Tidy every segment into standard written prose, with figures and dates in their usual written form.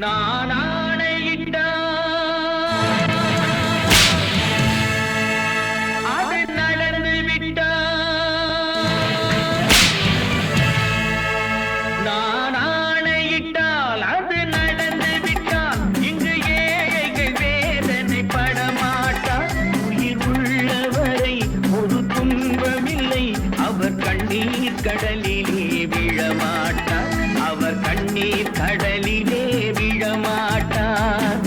நான் ஆணையிட்டால் அது நடந்து விட்டால், நான் ஆணையிட்டால் அது நடந்து விட்டால், இங்கு ஏழைகள் வேதனை படமாட்டார். உயிர் உள்ளவரை ஒரு துன்பமில்லை, அவர் கண்ணீர் கடலிலே விழமாட்டார், அவர் கண்ணீர் கடலிலே விழமாட்டார்.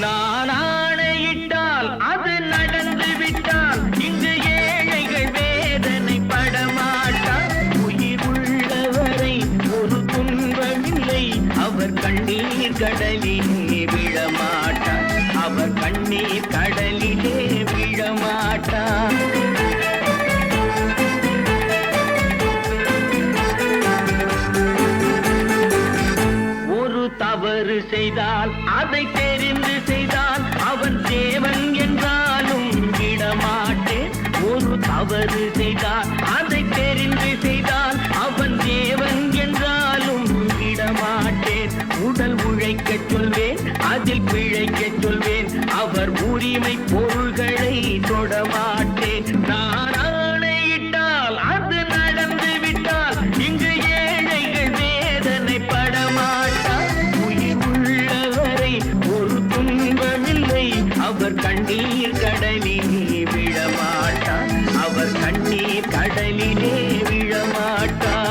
நான் ஆணையிட்டால் அது நடந்து விட்டால், இங்கு ஏழைகள் வேதனை படமாட்டார். உயிர் உள்ளவரை ஒரு துன்பமில்லை, அவர் கண்ணீர் கடலிலே விழமாட்டார், அவர் கண்ணீர் கடலிலே விழமாட்டார். ஒரு தவறு செய்தால் அதை தெரிந்து செய்தால் அவன் தேவன் என்றாலும் விடமாட்டேன். ஒரு தவறு செய்தால் அதை தெரிந்து செய்தால் அவன் தேவன் என்றாலும் விடமாட்டேன். உடல் உழைக்கச் சொல்வேன், அதில் பிழைக்கச் சொல்வேன், அவர் உரிமை பொருள்களை தொடமாட்டேன். நான் ஆணையிட்டால் அது நடந்து விட்டால், இங்கு ஏழைகள் வேதனை படமாட்டார். உயிர் உள்ளவரை ஒரு துன்பமில்லை, அவர் கண்ணீர் கடலிலே விழமாட்டார், அவர் கண்ணீர் கடலிலே விழமாட்டார்.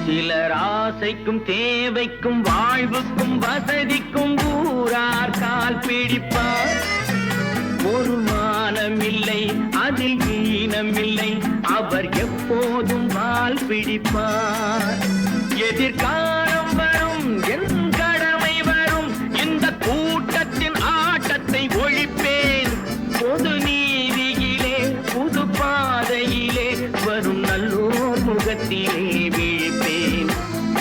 சிலர் ஆசைக்கும் தேவைக்கும் வாழ்வுக்கும் வசதிக்கும் ஊரார் கால் பிடிப்பார். ஒரு மானமில்லை, அதில் ஈனமில்லை, அவர் எப்போதும் வால் பிடிப்பார். எதிர்காலம் வரும், என் கடமை வரும், இந்த கூட்டத்தின் ஆட்டத்தை ஒழிப்பேன். பொது நீதியிலே புது பாதையிலே வரும் நல்லோர் முகத்திலே விழிப்பேன்,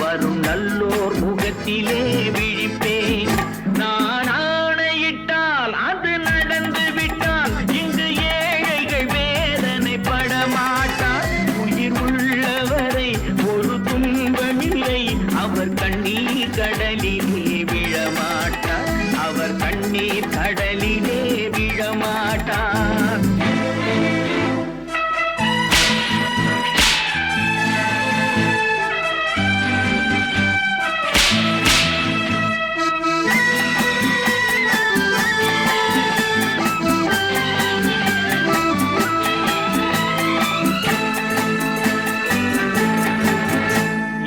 வரும் நல்லோர் முகத்திலே விழிப்பேன். நான் ஆணையிட்டால் அது நடந்து விட்டால், இங்கு ஏழைகள் வேதனை படமாட்டார். உயிர் உள்ளவரை ஒரு துன்பமில்லை, அவர் கண்ணீர் கடலிலே விழமாட்டார், அவர் கண்ணீர் கடலிலே விழமாட்டார்.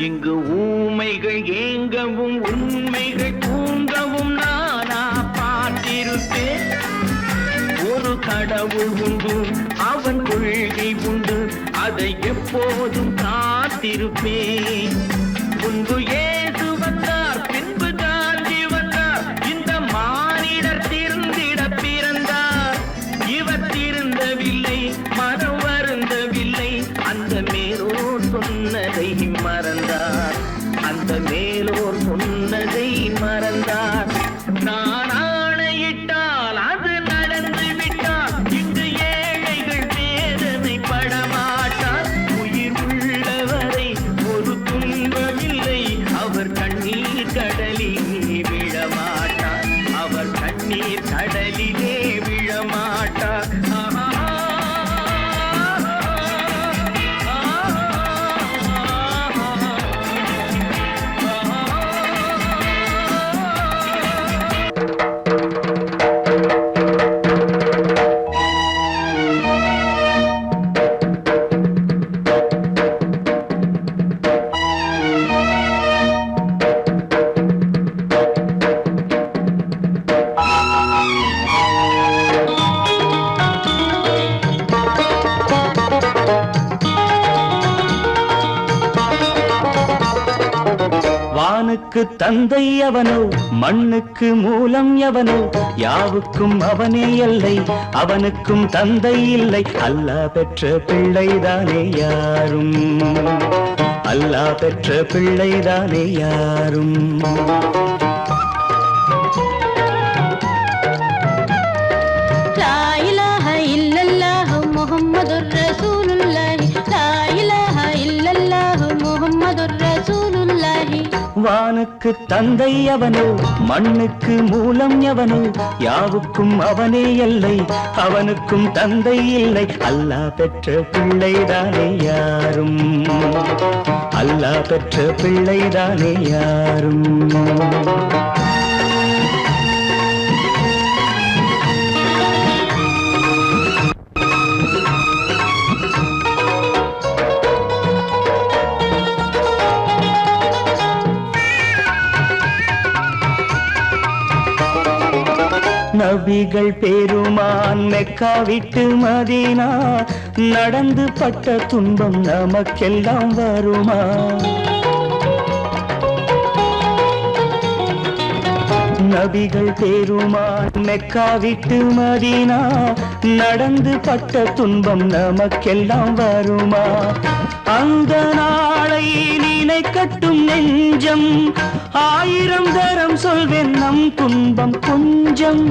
இங்கு ஊமைகள் ஏங்கவும் உண்மைகள் தூங்கவும் நானா பார்த்திருப்பேன். ஒரு கடவுள் உண்டு, அவன் கொள்கை உண்டு, அதை எப்போதும் காத்திருப்பேன். முன்பு இயேசு வந்தார், பின்பு காந்தி வந்தார், இந்த மானிடர் திருந்திட பிறந்தார். இவர் திருந்தவில்லை, மனம் வருந்தவில்லை, அந்த மேலோர் சொன்னதை மறந்தார், அந்த மேலோர் சொன்னதை மறந்தார். நான் ஆணையிட்டால் அது நடந்து விட்டால், இங்கு ஏழைகள் வேதனை படமாட்டார். உயிர் உள்ளவரை ஒரு துன்பமில்லை, அவர் கண்ணீர் கடலிலே விழமாட்டார், அவர் கண்ணீர் கடலிலே விழமாட்டார். வானுக்கு தந்தை அவனோ மண்ணுக்கு மூலம் எவனோ யாவுக்கும் அவனே எல்லை அவனுக்கும் தந்தை இல்லை அல்லாஹ் பெற்ற பிள்ளைதானே யாரும் அல்லாஹ் பெற்ற பிள்ளைதானே யாரும் லா இலாஹ இல்லல்லாஹு முஹம்மதுர் ரசூலுல்லாஹி லா இலாஹ இல்லல்லாஹு முஹம்மதுர் ரசூலுல்லாஹி வானுக்கு தந்தை அவனோ மண்ணுக்கு மூலம் எவனோ யாவுக்கும் அவனே எல்லை அவனுக்கும் தந்தை இல்லை அல்லாஹ் பெற்ற பிள்ளைதானே யாரும் அல்லாஹ் பெற்ற பிள்ளைதானே யாரும் நபிகள் பெருமான் மெக்கா விட்டு மதீனா நடந்து பட்ட துன்பம் நமக்கெல்லாம் வருமா நபிகள் பெருமான் மெக்கா விட்டு மதீனா நடந்து பட்ட துன்பம் நமக்கெல்லாம் வருமா அந்த நாளை நினைக்கட்டும் நெஞ்சம் ஆயிரம் தரம் சொல்வேன் நம் துன்பம் கொஞ்சம்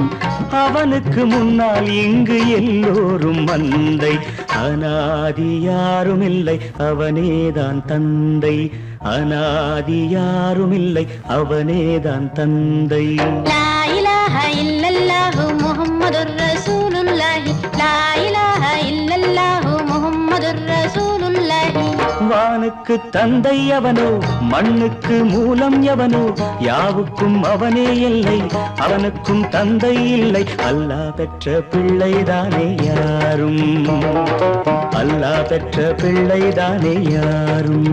அவனுக்கு முன்னால் இங்கு எல்லோரும் மந்தை அனாதி யாரும் இல்லை அவனேதான் தந்தை அனாதி யாரும் இல்லை அவனேதான் தந்தை லா இலாஹ இல்லல்லாஹு முஹம்மதுர் ரசூலுல்லாஹி லா இலாஹ இல்லல்லாஹு முஹம்மதுர் ரசூலுல்லாஹி வானுக்கு தந்தை அவனோ மண்ணுக்கு மூலம் எவனோ யாவுக்கும் அவனே இல்லை அவனுக்கும் தந்தை இல்லை அல்லாஹ் பெற்ற பிள்ளைதானே யாரும் அல்லாஹ் பெற்ற பிள்ளைதானே யாரும்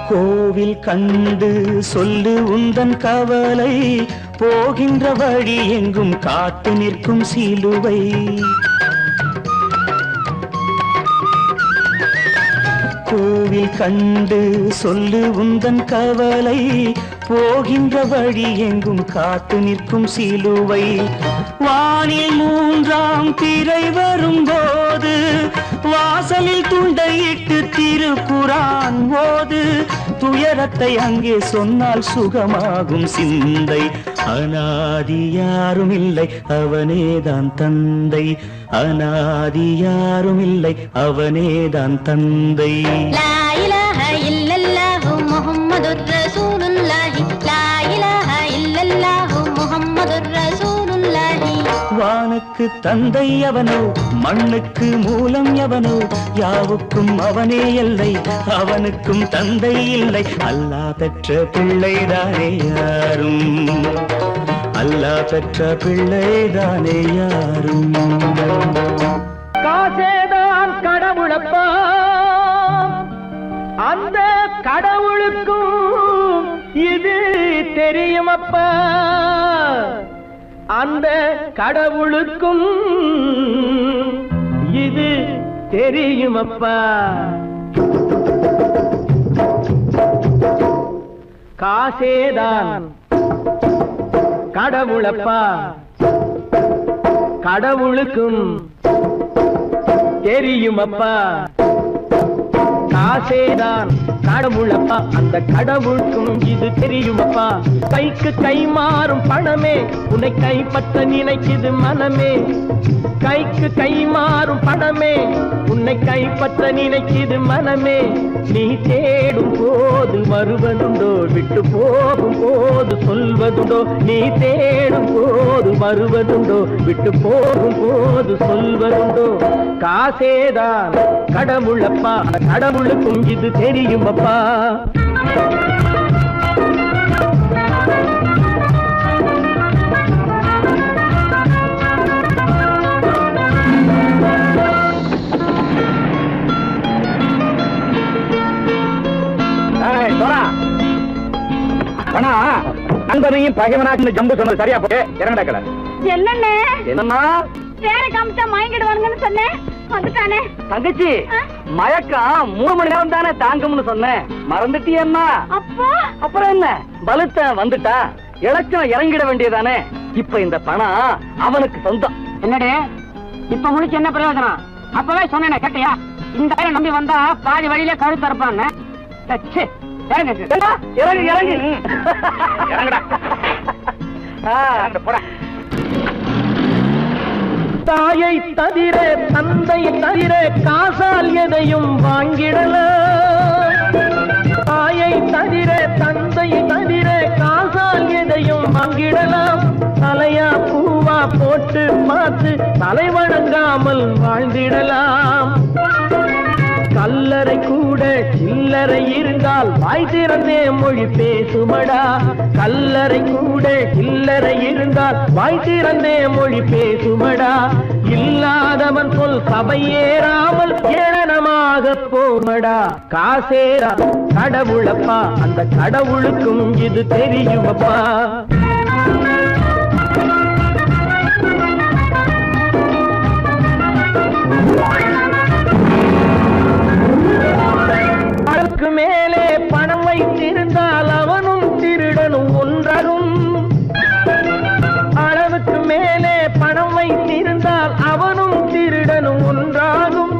கோவில் கண்டு சொல்லு உந்தன் கவலை போகின்ற வழி எங்கும் காத்து நிற்கும் சிலுவை கோவில் கண்டு சொல்லு உந்தன் கவலை போகின்ற வழி எங்கும் காத்து நிற்கும் சிலுவை வானில் மூன்றாம் திரை வரும்போது வாசலில் துண்டையிட்டு திருக்குரான் ஓது துயரத்தை அங்கே சொன்னால் சுகமாகும் சிந்தை அனாதி யாரும் இல்லை அவனேதான் தந்தை அனாதி யாரும் இல்லை அவனேதான் தந்தை லா இலாஹ இல்லல்லாஹு முஹம்மதுர் ரசூலுல்லாஹி லா இலாஹ இல்லல்லாஹு முஹம்மதுர் ரசூலுல்லாஹி வானுக்கு தந்தை அவனோ மண்ணுக்கு மூலம் எவனோ யாவுக்கும் அவனே எல்லை அவனுக்கும் தந்தை இல்லை அல்லாஹ் பெற்ற பிள்ளைதானே யாரும் அல்லாஹ் பெற்ற பிள்ளைதானே யாரும் காசேதான் கடவுளப்பா அந்த கடவுளுக்கும் இது தெரியுமப்பா அந்த கடவுளுக்கும் இது தெரியுமப்பா காசேதான் கடவுளப்பா கடவுளுக்கும் தெரியுமப்பா காசேதான் கடவுளப்பா அந்த கடவுளுக்கும் இது தெரியுமப்பா கைக்கு கை மாறும் பணமே உன்னை கைப்பற்ற நினைக்குது மனமே கைக்கு கை மாறும் பணமே உன்னை கைப்பற்ற நினைக்குது மனமே நீ தேடும் போது வருவதுண்டோ விட்டு போகும் போது சொல்வதுண்டோ நீ தேடும் போது வருவதுண்டோ விட்டு போகும் போது சொல்வதுண்டோ காசேதான் கடவுளப்பா கடவுளுக்கும் இது தெரியுமப்பா நண்பனையும் பகைவனாக்கு ஜம்பு சொன்னது சரியா போய் இறங்கடக்கல. என்னண்ணே என்னம்மா வேற காமிச்சா மயங்கிடுவானுங்கன்னு சொன்னேன், வந்துட்டானே. தங்கச்சி, மயக்கம் 3 மணி நேரம் தானே தாங்கும்னு சொன்னேன், மறந்துட்டியம்மா? அப்போ அப்புறம் என்ன, பலுத்த வந்துட்டா இலச்சம் இறங்கிட வேண்டியதானே. இப்ப இந்த பணம் அவனுக்கு சொந்தம். என்னடே இப்ப முடிச்சு என்ன பிரயோஜனம்? அப்பவே சொன்னேன் கேட்டியா? இந்த ஆயிரம் நம்பி வந்தா பாதி வழியில கழுத்து இருப்பான்னு. இறங்கு இறங்கு இறங்குடா. போடா. தாயை தவிர தந்தை தவிர காசால் எதையும் வாங்கிடலாம். தாயை தவிர தந்தை தவிர காசால் எதையும் வாங்கிடலாம். தலையா பூவா போட்டு பார்த்து தலை வணங்காமல் வாழ்ந்திடலாம். கல்லறை கூட சில்லறை இருந்தால் வாய் திறந்தே மொழி பேசுமடா. கல்லறை கூட சில்லறை இருந்தால் வாய் திறந்தே மொழி பேசுமடா. இல்லாதவன் சொல் சபையேறாமல் ஏளனமாக போமடா. காசேரா கடவுளப்பா, அந்த கடவுளுக்கும் இது தெரியுமப்பா. அளவுக்கு மேலே பணம் வைத்திருந்தால் அவனும் திருடனும் ஒன்றாகும். அளவுக்கு மேலே பணம் வைத்திருந்தால் அவனும் திருடனும் ஒன்றாகும்.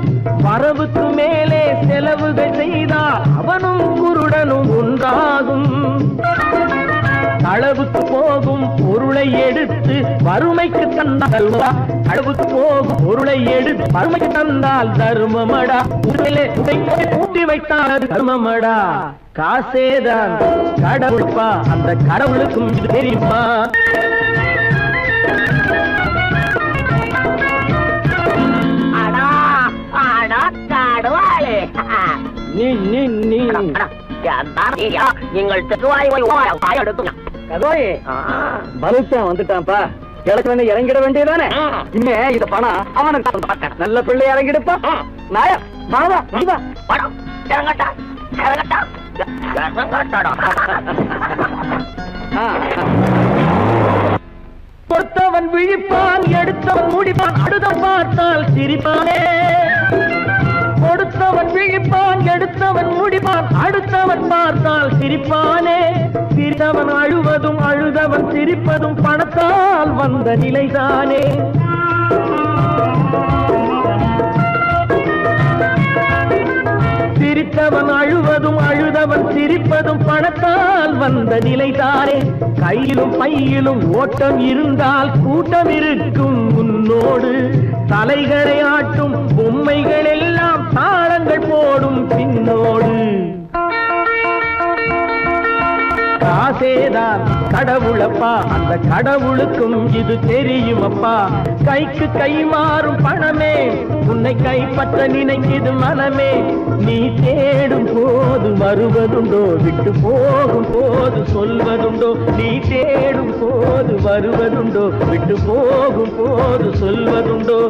வரவுக்கு மேலே செலவுகள் செய்தால் அவனும் குருடனும் ஒன்றாகும். அளவுக்கு போகும் பொருளை எடுத்து வறுமைக்கு தந்தால் அளவுக்கு போகும் பொருளை எடுத்து வறுமைக்கு தந்தால் தர்மமடா. கூட்டி வைத்தால் தர்மமடா. காசேதான் கடவுள்பா, அந்த கடவுளுக்கும் இது தெரியுமா? நீ நீ நீ நீங்கள் பலுத்தான் வந்துட்டான்ப்பா. கிழக்கு இறங்கிட வேண்டியதானே. இனிமே இந்த பணம் அவனுக்கு நல்ல பிள்ளை இறங்கிடுப்பா. நாயா மாவா பணம் இறங்கட்டா இறங்கட்டா. கொடுத்தவன் விழிப்பான், எடுத்தவன் முடிப்பான், அடுத்தவன் பார்த்தால் சிரிப்பானே. கொடுத்தவன் விழிப்பான், எடுத்தவன் முடிப்பான், அடுத்தவன் பார்த்தால் சிரிப்பானே. சிரித்தவன் அழுவதும் அழுதவன் சிரிப்பதும் பணத்தால் வந்த நிலைதானே. சிரித்தவன் அழுவதும் அழுதவன் சிரிப்பதும் பணத்தால் வந்த நிலைதானே. கையிலும் பையிலும் ஓட்டம் இருந்தால் கூட்டம் இருக்கும் உன்னோடு. தலைகளை ஆட்டும் பொம்மைகள் எல்லாம் தாளங்கள் போடும் பின்னோடு. காசேதான் கடவுளப்பா, அந்த கடவுளுக்கும் இது தெரியுமப்பா. கைக்கு கை மாறும் பணமே உன்னை கைப்பற்ற நினைக்குது மனமே. நீ தேடும் போது வருவதுண்டோ, விட்டு போகும் போது சொல்வதுண்டோ. நீ தேடும் போது வருவதுண்டோ, விட்டு போகும் போது சொல்வதுண்டோ.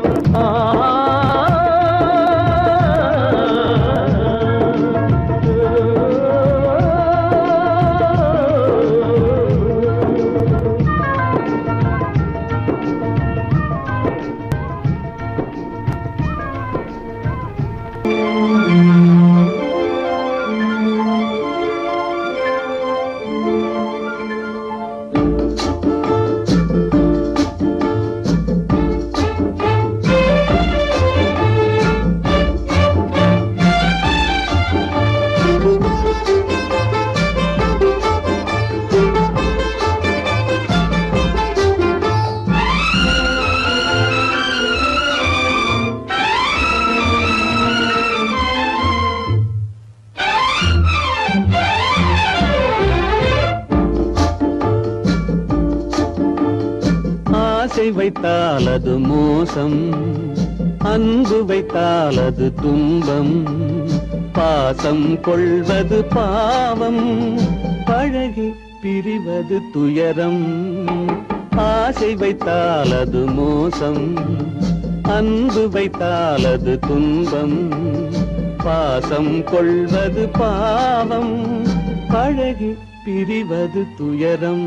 வைத்தால் அது மோசம், அன்பு வைத்தால் அது துன்பம். பாசம் கொள்வது பாவம், பழகி பிரிவது துயரம். ஆசை வைத்தால் அது மோசம், அன்பு வைத்தால் அது துன்பம். பாசம் கொள்வது பாவம், பழகி பிரிவது துயரம்.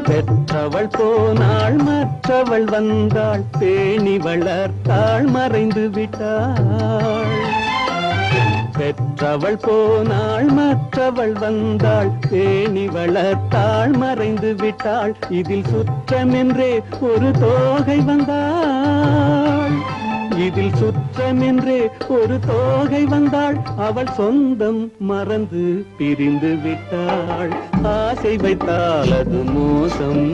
பெற்றவள் போனாள் மற்றவள் வந்தாள் பேணி வளர்த்தாள் மறைந்து விட்டாள். பெற்றவள் போனாள் மற்றவள் வந்தாள் பேணி வளர்த்தாள் மறைந்து விட்டாள். இதில் சுற்றமென்றே ஒரு தோகை வந்தாள். இதில் சுற்றமென்றே ஒரு தோகை வந்தாள். அவள் சொந்தம் மறந்து பிரிந்து விட்டாள். ஆசை வைத்தால் அது மோசம்,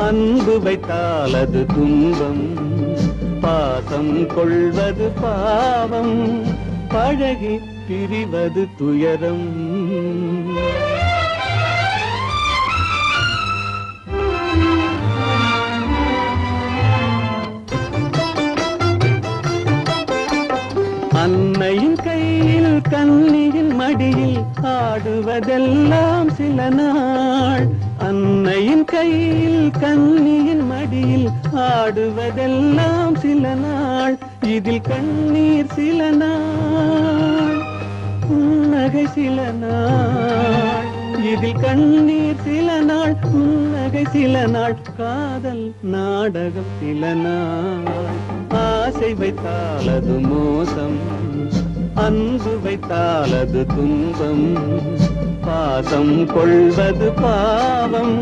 அன்பு வைத்தால் அது துன்பம். பாசம் கொள்வது பாவம், பழகி பிரிவது துயரம். அன்னையின் கையில் கன்னியின் மடியில் ஆடுவதெல்லாம் சில நாள். அன்னையின் கையில் கன்னியின் மடியில் ஆடுவதெல்லாம் சில நாள். இதில் கண்ணீர் சில நாள், புன்னகை சில நாள். இதில் கண்ணீர் சில நாள், புன்னகை சில நாள். காதல் நாடகம் சில நாள். ஆசை வைத்தால் அது மோசம், அன்பு வைத்தால் அது துன்பம். பாசம் கொள்வது பாவம்,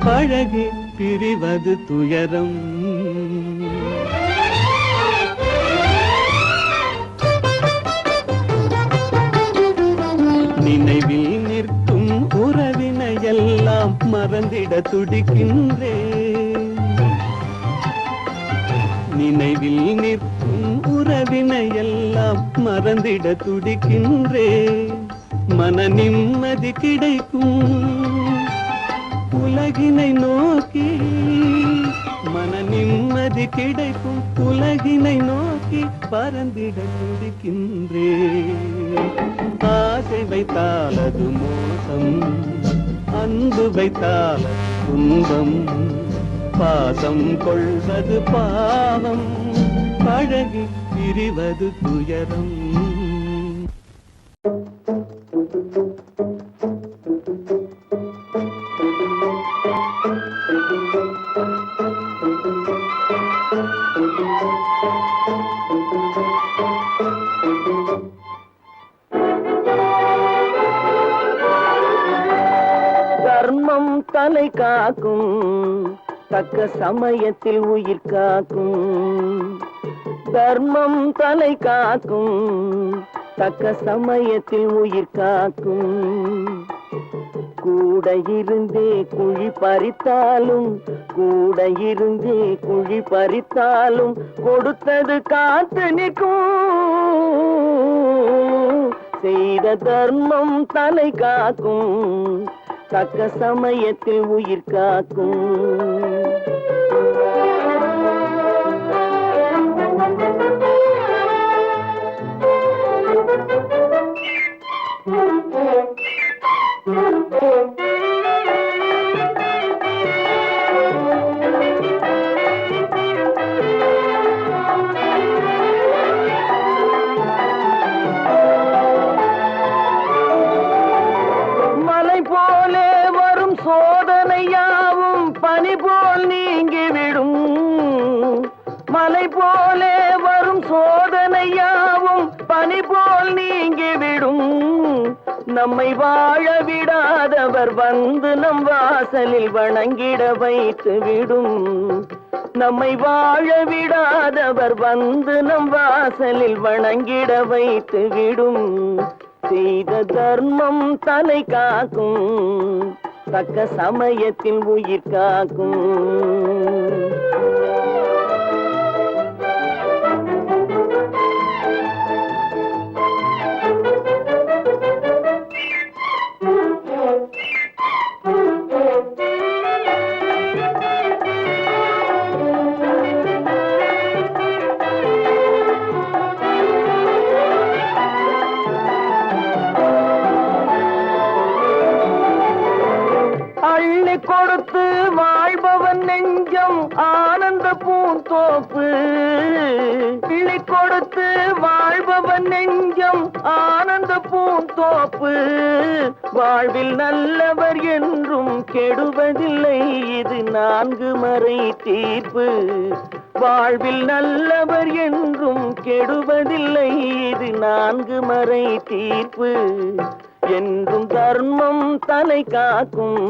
பழகி பிரிவது துயரம். நினைவில் நிற்கும் உறவினையெல்லாம் மறந்திட துடிக்கின்றேன். நினைவில் நிற்கும் உறவினையெல்லாம் மறந்திட துடிக்கின்றேன். மன நிம்மதி கிடைக்கும் உலகினை நோக்கி, மன நிம்மதி கிடைக்கும் உலகினை நோக்கி பறந்திட துடிக்கின்றேன். ஆசை வைத்தால் அது மோசம், அன்பு வைத்தால் துன்பம். பாசம் கொள்வது பாவம், பழகி பிரிவது துயரம். தர்மம் தலை காக்கும், தக்க சமயத்தில் உயிர் காக்கும். தர்மம் தலை காக்கும், தக்க சமயத்தில் உயிர் காக்கும். கூட இருந்தே குழி பறித்தாலும், கூட இருந்தே குழி பறித்தாலும் கொடுத்தது காத்து நிற்கும். செய்த தர்மம் தலை காக்கும், தக்க சமயத்தில் உயிர் காக்கும். மலை போலே வரும் சோதனையாவும் பனி போல் நீங்கிவிடும். மலை போலே வரும் சோதனையாவும் பனி போல் நீங்கிவிடும். நம்மை வாழ விடாதவர் வந்து நம் வாசலில் வணங்கிட வைத்து விடும். நம்மை வாழ விடாதவர் வந்து நம் வாசலில் வணங்கிட வைத்து விடும். செய்த தர்மம் தலை காக்கும், தக்க சமயத்தில் உயிர் காக்கும். அள்ளி கொடுத்து வாழ்பவன் நெஞ்சம் ஆனந்த பூந்தோப்பு. கிளி கொடுத்து வாழ்பவன் நெஞ்சம் ஆனந்த பூந்தோப்பு. வாழ்வில் நல்லவர் என்றும் கெடுவதில்லை, இது 4 மறை தீர்ப்பு. வாழ்வில் நல்லவர் என்றும் கெடுவதில்லை, இது 4 மறை தீர்ப்பு. என்றும் தர்மம் தலை காக்கும்,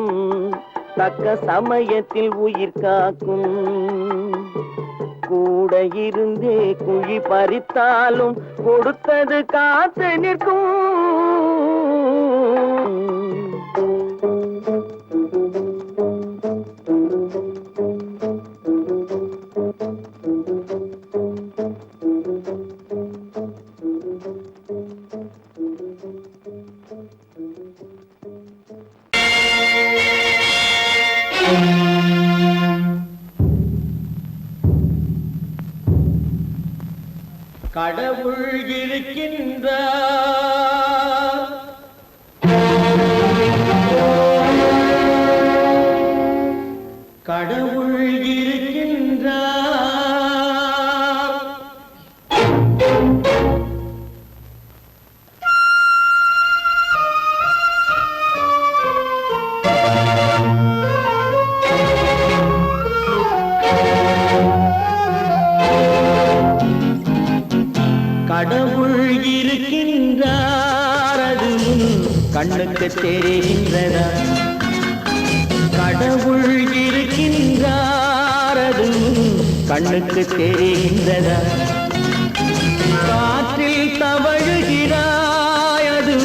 தக்க சமயத்தில் உயிர் காக்கும். கூட இருந்தே குழி பறித்தாலும் கொடுத்தது காத்து நிற்கும். கடவுள் இருக்கின்றார், கடவுள் இருக்கின்றார். கடவுள் இருக்கின்றார், அது கண்ணுக்கு தெரிகின்றதா? கடவுள் இருக்கின்றார், அது கண்ணுக்கு தெரிகின்றதா? காற்றில் தவழுகிறாய், அது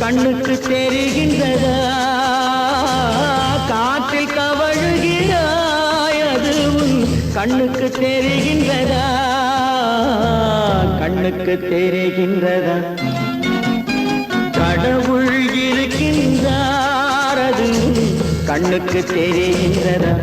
கண்ணுக்கு தெரிகின்றதா? காற்றில் தவழுகிறாய், அது கண்ணுக்கு தெரிகின்றதா? கண்ணுக்கு தெரிகின்றதா? கடவுள் இருக்கின்றார், அது கண்ணுக்கு தெரிகின்றதா?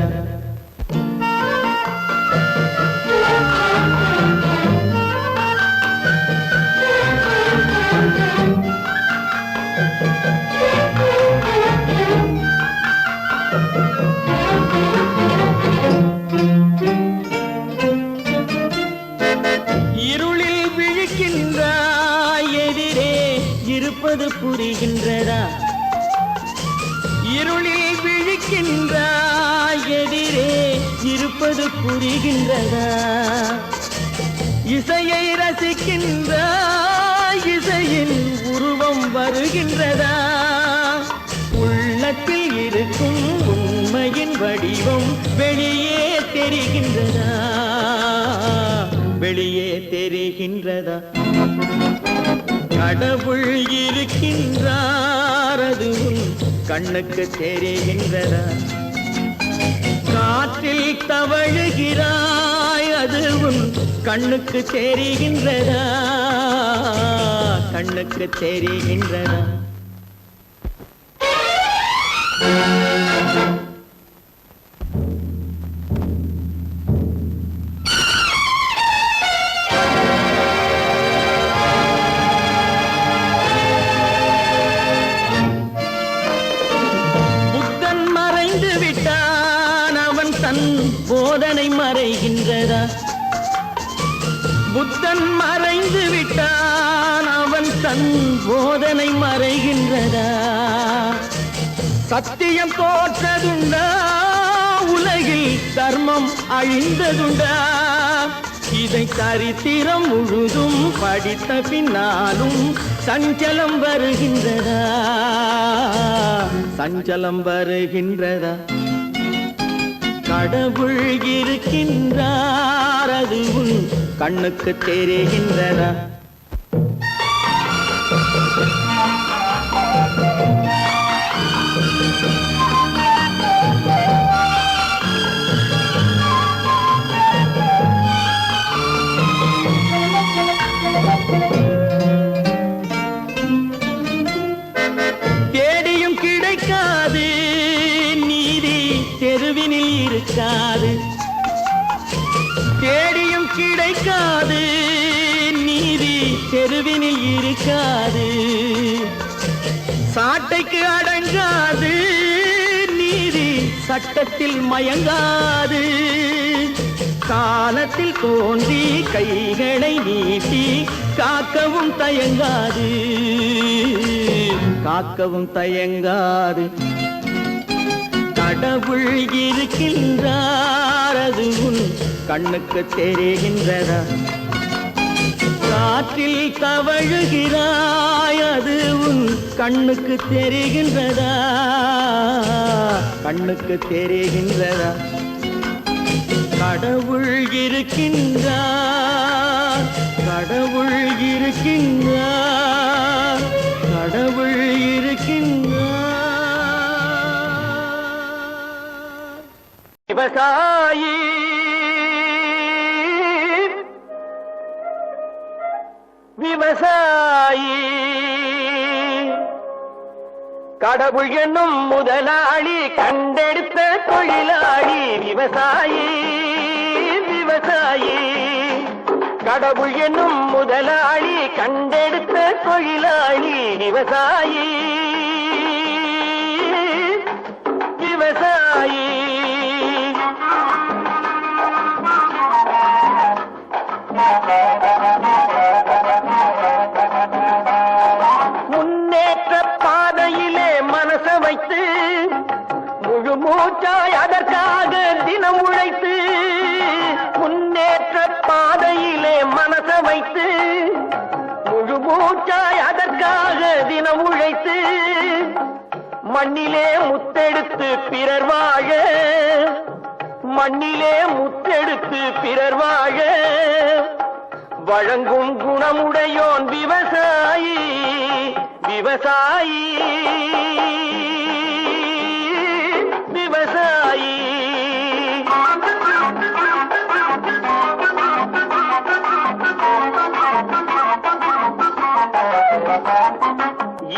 இருளில் விழிக்கின்றாய், எதிரே இருப்பது புரிகின்றதா? இருளில் விழிக்கின்றாய், எதிரே இருப்பது புரிகின்றதா? இசையை ரசிக்கின்றாய், இசையின் உருவம் வருகின்றதா? உள்ளத்தில் இருக்கும் உண்மையின் வடிவம் வெளியே தெரிகின்றதா? வெளியே தெரிகின்றதா? கடவுள் இருக்கின்றார், அது கண்ணுக்கு தெரிகின்றதா? காற்றில் தவழுகிறாய், அது கண்ணுக்கு தெரிகின்றதா? கண்ணுக்கு தெரிகின்றதா? போதனை மறைகின்றதா? புத்தன் மறைந்து விட்டான், அவன் தன் போதனை மறைகின்றதா? சத்தியம் தோற்றதுண்டா? உலகில் தர்மம் அழிந்ததுண்டா? இதை சரித்திரம் முழுதும் படித்த பின்னாலும் சஞ்சலம் வருகின்றதா? சஞ்சலம் வருகின்றதா? கடவுள் இருக்கின்றார், அது கண்ணுக்கு தெரிகின்றதா? தேடியும் கிடைக்காது நீதி, தெருவினில் இருக்காது. தேடியும் கிடைக்காது நீதி, தெருவினில் இருக்காது. சாட்டைக்கு அடங்காது நீதி, சட்டத்தில் மயங்காது காலத்தில் தோன்றி கைகளை நீட்டி காக்கவும் தயங்காது காக்கவும் தயங்காது கடவுள் இருக்கின்றார் அது உன் கண்ணுக்கு தெரிகின்றதா காற்றில் தவழுகிறாய் அது உன் கண்ணுக்கு தெரிகின்றதா கண்ணுக்கு தெரிகின்றதா கடவுள் இருக்கின்றார் கடவுள் இருக்கின்றார் கடவுள் இருக்கின்றார் விவசாயி விவசாயி கடவுள் என்னும் முதலாளி கண்டெடுத்த தொழிலாளி விவசாயி விவசாயி கடவுள் என்னும் முதலாளி கண்டெடுத்த தொழிலாளி விவசாயி விவசாயி முன்னேற்ற பாதையிலே மனச வைத்து முழு மூச்சாய் அதற்காக தினம் உழைத்து முன்னேற்ற பாதையிலே மனச வைத்து முழு மூச்சாய் அதற்காக தினம் உழைத்து மண்ணிலே முத்தெடுத்து பிறர் வாழ மண்ணிலே முத்தெடுத்து பிறர் வாழ வழங்கும் குணமுடையோன் விவசாயி விவசாயி விவசாயி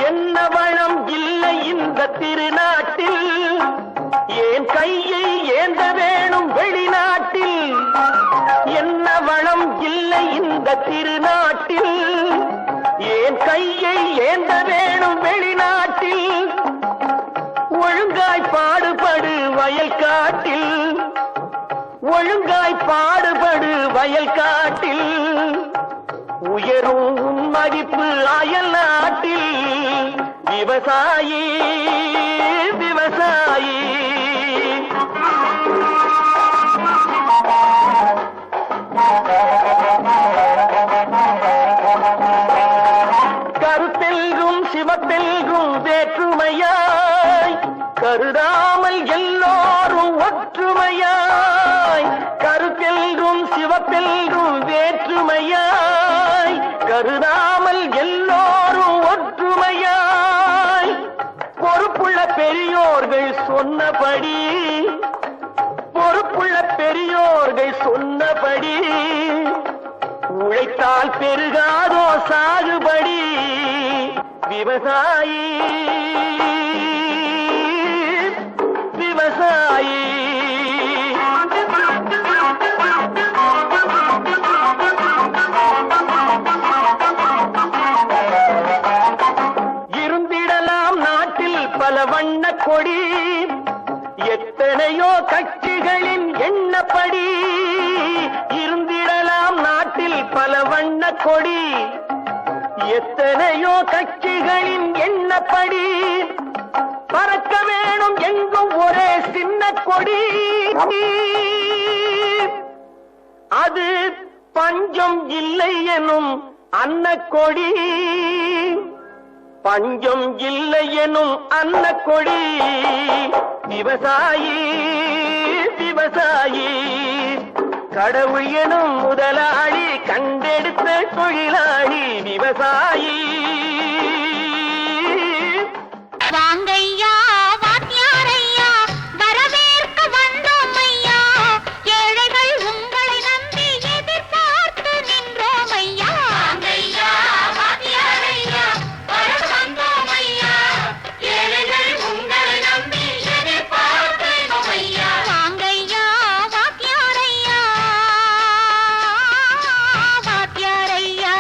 என்ன வளம் இல்லை இந்த திருநாட்டில் ஏன் கையை ஏந்த வேணும் வெளிநாட்டில் என்ன வளம் இல்லை இந்த திருநாட்டில் ஏன் கையை ஏந்த வேணும் வெளிநாட்டில் ஒழுங்காய் பாடுபடு வயல் காட்டில் ஒழுங்காய் பாடுபடு வயல் காட்டில் உயரும் உன் மதிப்பு அயல் நாட்டில் விவசாயி விவசாயி கருத்தெல்கும் சிவத்தெல்கும் வேற்றுமையாய் கருதாமல் எல்லோரும் ஒற்றுமையாய் கருத்தெல்கும் சிவத்தெல்கும் வேற்றுமையாய் கருதாமல் எல்லோரும் ஒற்றுமையாய் பொறுப்புள்ள பெரியோர்கள் சொன்னபடி பொறுப்புள்ள பெரியோர்கள் சொன்னபடி உழைத்தால் பெருகாதோ சாகுபடி விவசாயி விவசாயி இருந்திடலாம் நாட்டில் பல வண்ண கொடி எத்தனையோ கட்சிகளின் எண்ணப்படி இருந்திடலாம் நாட்டில் பல வண்ண கொடி எத்தனையோ கட்சிகளின் எண்ணப்படி பறக்க வேணும் எங்கும் ஒரே சின்ன கொடி அது பஞ்சம் இல்லை எனும் அன்னக்கொடி பஞ்சம் இல்லை எனும் அன்னக்கொடி விவசாயி விவசாயி கடவுள் எனும் முதலாளி கண்டெடுத்த தொழிலாளி விவசாயி வாங்கையா வாத்தியாரையா வரவேற்க வந்தோம் ஐயா ஏழைகள் உங்களை நம்பி எதிர்பார்த்து நின்றோம் ஐயா வாங்கையா வாத்தியாரையா வரவேற்க வந்தோம் ஐயா ஏழைகள் உங்களை நம்பி எதிர்பார்த்து நின்றோம் ஐயா வாங்கையா வாத்தியாரையா வாத்தியாரையா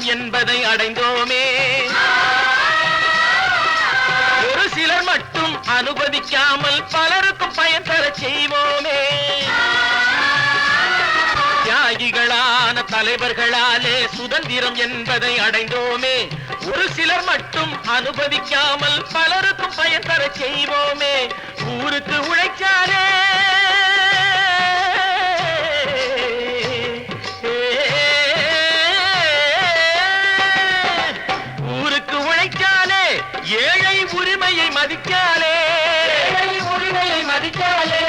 சுதந்திரம் என்பதை அடைந்தோமே. ஒரு சிலர் மட்டும் அனுமதிக்காமல் பலருக்கும் பயன் தர செய்வோமே. தியாகிகளான தலைவர்களாலே சுதந்திரம் என்பதை அடைந்தோமே. ஒரு சிலர் மட்டும் அனுமதிக்காமல் பலருக்கும் பயன் தர செய்வோமே. ஊருக்கு உழைச்சாலே ஏழை உரிமையை மதிக்காலே, உரிமையை மதிக்காலே.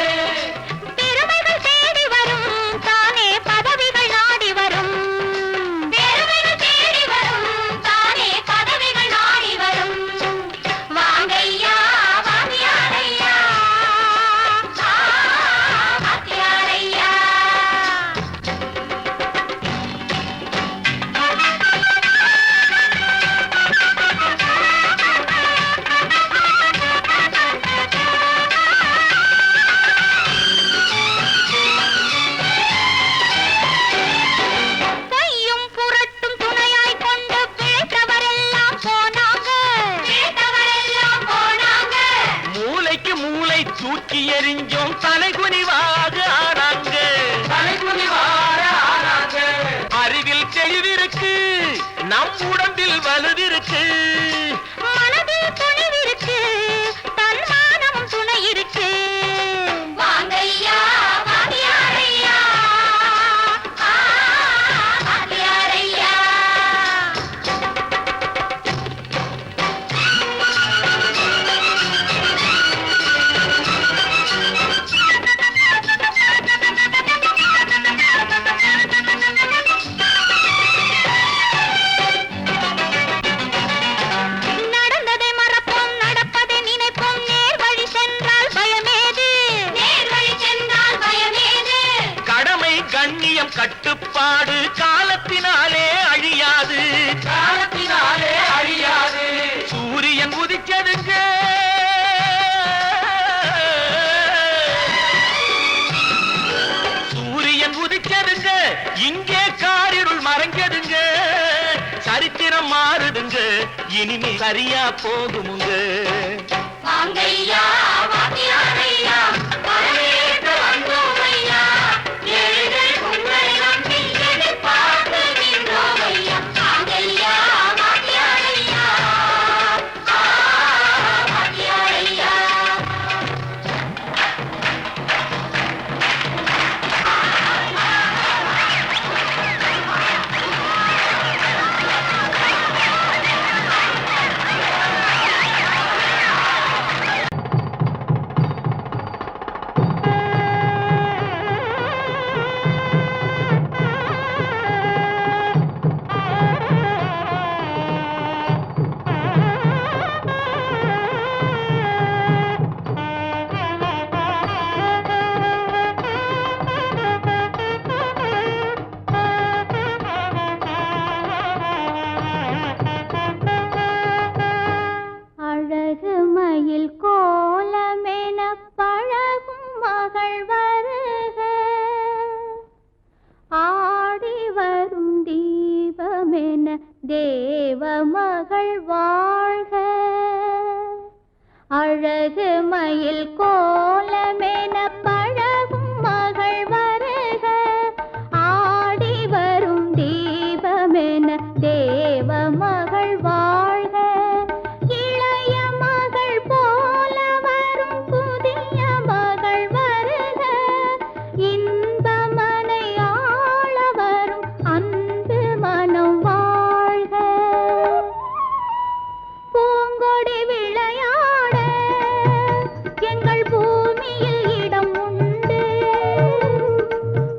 பெருமைகள் தேடி வரும் தானே பதவிகள் நாடி வரும். பெருமைகள் தேடி வரும் தானே பதவிகள் நாடி வரும். வாங்கையா வாங்கியாரையா வாங்கியாரையா. தூக்கி எறிஞ்சோம் தலைகுனிவாக ஆனாங்க. அறிவில் தெளிவிருக்கு, நம் உடம்பில் வலுவிருக்கு, மனதில் துணிவிருக்கு, தன்மானம் துணை இருக்கு. வாங்கையா வாங்கியாரையா வாங்கியாரையா. நடந்ததை மறப்போம், நடப்பதை நினைப்போம். நேர் வழி சென்றால் பயமேது, நேர் வழி சென்றால் பயமேது. கடமை கண்ணியம் கட்டுப்பாடு காலத்தினாலே அழியாது, காலத்தினாலே அழியாது. சூரியன் உதிச்சதுங்க, சூரியன் உதிச்சதுங்க, இங்கே காரிருள் மறைஞ்சதுங்க. சரித்திரம் மாறுதுங்க, இனிமே சரியா போகுமுங்க. வாங்கையா வாங்கியாரையா வரவேற்க வந்தோமையா. ஏழை உங்களை நம்பி எதிர்பார்த்து நின்றோமையா. வாங்கையா வாங்கியாரையா வாங்கியாரையா. அழகு மயில் கோலமென பழகும் மகள் வருக. ஆடி வரும் தீபமென தேவ மகள் வாழ்க. அழகு மயில் கோலமென பழகும் மகள் வருக. ஆடி வரும் தீபமென தேவ மகள் வாழ்க. இளைய மகள் போல வரும் புதிய மகள் வருக. இன்பமனை ஆள வரும் அன்பு மனம் வாழ்க. பூங்கொடி விளையாட எங்கள் பூமியில் இடம் உண்டு.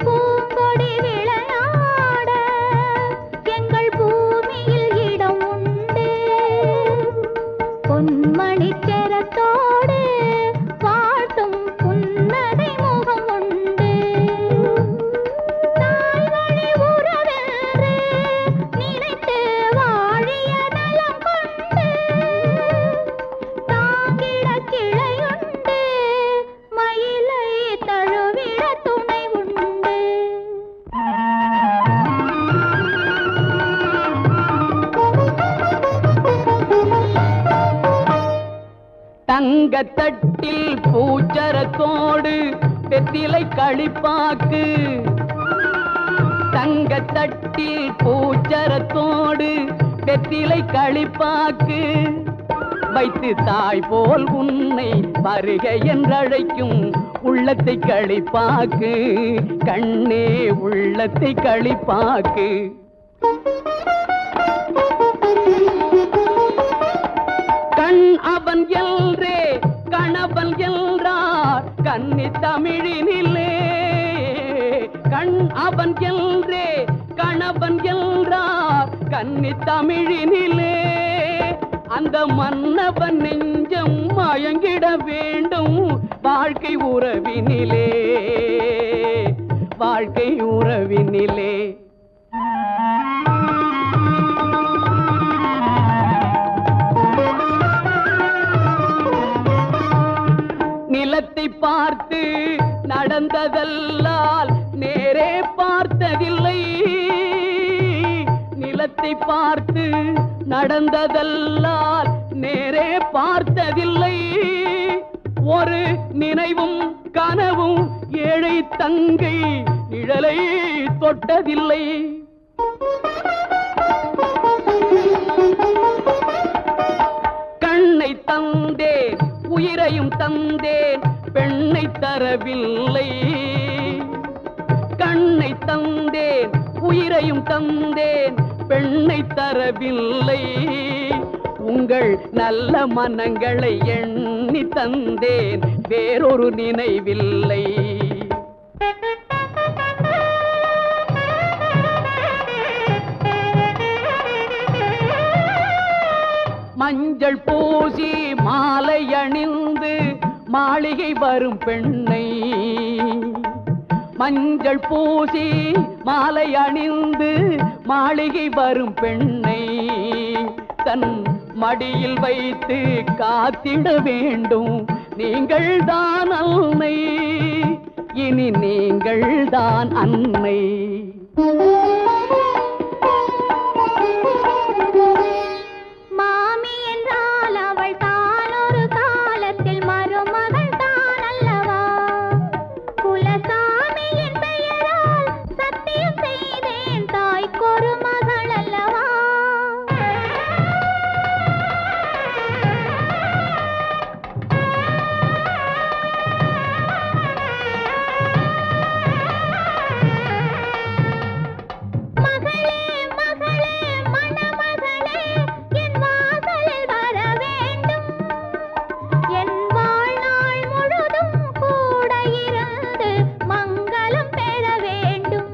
பூங்கொடி விளையாட எங்கள் பூமியில் இடம் உண்டு. பொன்மணிச்சரத்தோடு வாழ்த்தும் புன்னகை முகம் உண்டு. தாய்வழி உறவென்று நினைத்து வாழிய நலம் கொண்டு. தாங்கிட கிளையுண்டு, மயிலை தழுவிட துணை உண்டு. தங்கத்தட்டில் பூச்சரத்தோடு வெற்றிலை களிப்பாக்கு, தங்கத்தட்டில் பூச்சரத்தோடு வெற்றிலை களிப்பாக்கு வைத்து தாய் போல் உன்னை வருக என்றழைக்கும் உள்ளத்தை களிப்பாக்கு, கண்ணே உள்ளத்தை களிப்பாக்கு. கண் அவன் எல்ரே கணவன் என்றார் கன்னி தமிழினிலே, கண் அவன் எல்ரே கணவன் என்றார் கன்னி தமிழினிலே, அந்த மன்னவன் நெஞ்சம் மயங்கிட வேண்டும் வாழ்க்கை உறவினிலே, வாழ்க்கை உறவினிலே. நிலத்தை பார்த்து நடந்ததல்லால் நேரே பார்த்ததில்லை, நிலத்தை பார்த்து நடந்ததல்லால் நேரே பார்த்ததில்லை, ஒரு நினைவும் கனவும் ஏழை தங்கை நிழலை தொட்டதில்லை. கண்ணை தந்தேன் உயிரையும் தந்தேன் பெண்ணை தரவில்லை, கண்ணை தந்தேன் உயிரையும் தந்தேன் பெண்ணை தரவில்லை, உங்கள் நல்ல மனங்களை எண்ணி தந்தேன் வேறொரு நினைவில்லை. மஞ்சள் பூசி மாலை அணிந்து மாளிகை வரும் பெண்ணை, மஞ்சள் பூசி மாலை அணிந்து மாளிகை வரும் பெண்ணை தன் மடியில் வைத்து காத்திட வேண்டும் நீங்கள் தான் அன்னை, இனி நீங்கள் தான் அன்னை. மாமி என்றால் அவள் தான் ஒரு காலத்தில் மருமகள் தான் அல்லவா, குலசாமியின் பெயரால் சத்தியம் செய்தேன் தாய்க்கொரு மகள் அல்லவா. மகளே மகளே மணமகளே என் வாசலில் வர வேண்டும், என் வாழ்நாள் முழுதும் கூட இருந்து மங்களம் பெற வேண்டும்,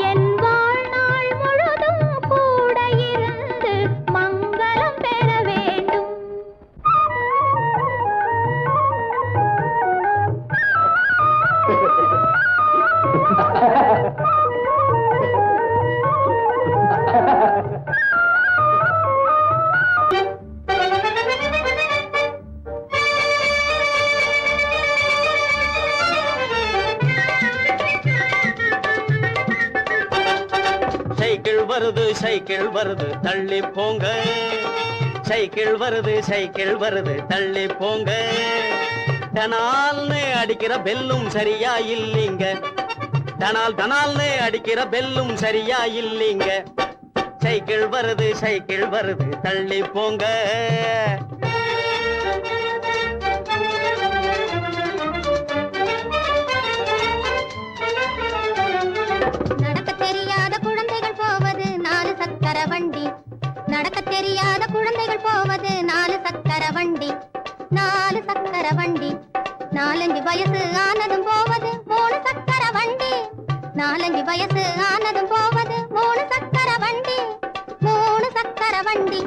என் வாழ்நாள் முழுதும் கூட இருந்து மங்களம் பெற வேண்டும். சைக்கிள் வருது சைக்கிள் வருது தள்ளி போங்க, சைக்கிள் வருது சைக்கிள் வருது தள்ளி போங்க, டனால்னு அடிக்கிற பெல்லும் சரியா இல்லீங்க, டனால் டனால்னு அடிக்கிற பெல்லும் சரியா இல்லீங்க, சைக்கிள் வருது சைக்கிள் வருது தள்ளி போங்க. நடக்க தெரியாத குழந்தைகள் போவது 4 சக்கர வண்டி, நடக்க தெரியாத குழந்தைகள் போவது 4 சக்கர வண்டி, 4 சக்கர வண்டி, 4-5 வயசு ஆனதும் போவது 3 சக்கர வண்டி, 4-5 வயசு ஆனதும் போவது 3 சக்கர வண்டி, 3 சக்கர வண்டி.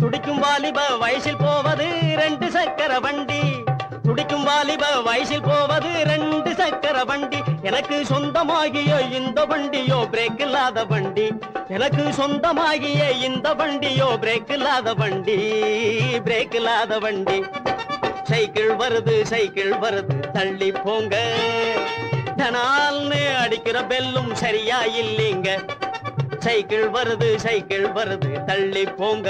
துடிக்கும் வாலிப வயசில் போவது 2 சக்கர வண்டி, துடிக்கும் வாலிப வயசில் போவது 2 சக்கர வண்டி, எனக்கு சொந்தமாகிய இந்த வண்டியோ பிரேக் இல்லாத வண்டி, எனக்கு சொந்தமாகிய இந்த வண்டியோ பிரேக் இல்லாத வண்டி, பிரேக் இல்லாத வண்டி. சைக்கிள் வருது சைக்கிள் வருது தள்ளி போங்க, டனால்னு அடிக்கிற பெல்லும் சரியா இல்லீங்க, சைக்கிள் வருது சைக்கிள் வருது தள்ளி போங்க.